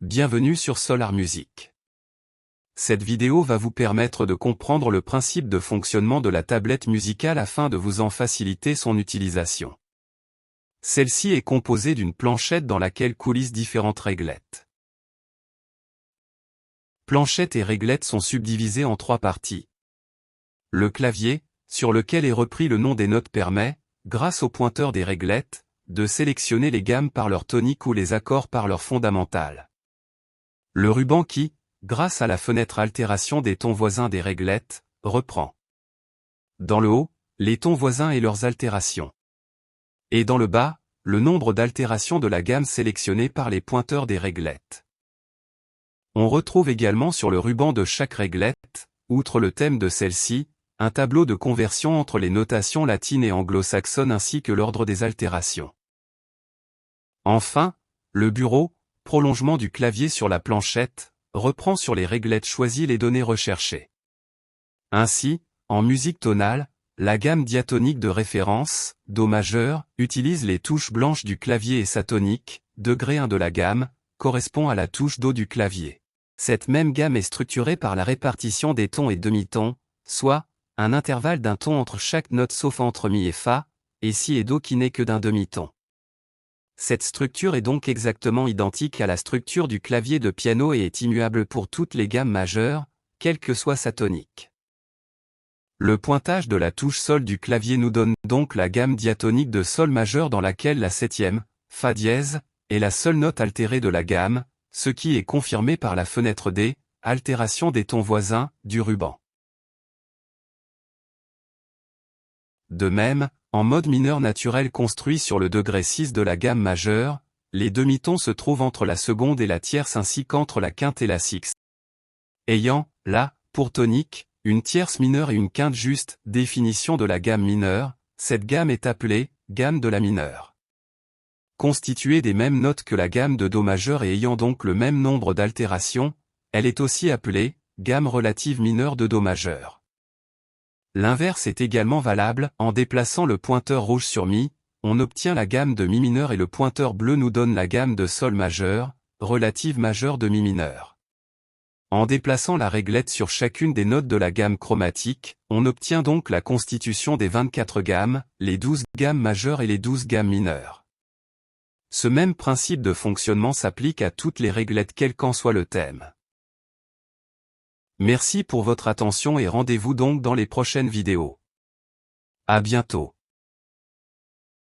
Bienvenue sur Solar Music. Cette vidéo va vous permettre de comprendre le principe de fonctionnement de la tablette musicale afin de vous en faciliter son utilisation. Celle-ci est composée d'une planchette dans laquelle coulissent différentes réglettes. Planchette et réglettes sont subdivisées en trois parties. Le clavier, sur lequel est repris le nom des notes permet, grâce au pointeur des réglettes, de sélectionner les gammes par leur tonique ou les accords par leur fondamentale. Le ruban qui, grâce à la fenêtre altération des tons voisins des réglettes, reprend. Dans le haut, les tons voisins et leurs altérations. Et dans le bas, le nombre d'altérations de la gamme sélectionnée par les pointeurs des réglettes. On retrouve également sur le ruban de chaque réglette, outre le thème de celle-ci, un tableau de conversion entre les notations latines et anglo-saxonnes ainsi que l'ordre des altérations. Enfin, le bureau, prolongement du clavier sur la planchette, reprend sur les réglettes choisies les données recherchées. Ainsi, en musique tonale, la gamme diatonique de référence, Do majeur, utilise les touches blanches du clavier et sa tonique, degré 1 de la gamme, correspond à la touche Do du clavier. Cette même gamme est structurée par la répartition des tons et demi-tons, soit, un intervalle d'un ton entre chaque note sauf entre Mi et Fa, et Si et Do qui n'est que d'un demi-ton. Cette structure est donc exactement identique à la structure du clavier de piano et est immuable pour toutes les gammes majeures, quelle que soit sa tonique. Le pointage de la touche Sol du clavier nous donne donc la gamme diatonique de Sol majeur dans laquelle la septième, Fa dièse, est la seule note altérée de la gamme, ce qui est confirmé par la fenêtre D, altération des tons voisins, du ruban. De même, en mode mineur naturel construit sur le degré 6 de la gamme majeure, les demi-tons se trouvent entre la seconde et la tierce ainsi qu'entre la quinte et la sixte. Ayant, là, pour tonique, une tierce mineure et une quinte juste, définition de la gamme mineure, cette gamme est appelée gamme de la mineure. Constituée des mêmes notes que la gamme de Do majeur et ayant donc le même nombre d'altérations, elle est aussi appelée gamme relative mineure de Do majeur. L'inverse est également valable, en déplaçant le pointeur rouge sur Mi, on obtient la gamme de Mi mineur et le pointeur bleu nous donne la gamme de Sol majeur, relative majeure de Mi mineur. En déplaçant la réglette sur chacune des notes de la gamme chromatique, on obtient donc la constitution des 24 gammes, les 12 gammes majeures et les 12 gammes mineures. Ce même principe de fonctionnement s'applique à toutes les réglettes quel qu'en soit le thème. Merci pour votre attention et rendez-vous donc dans les prochaines vidéos. À bientôt.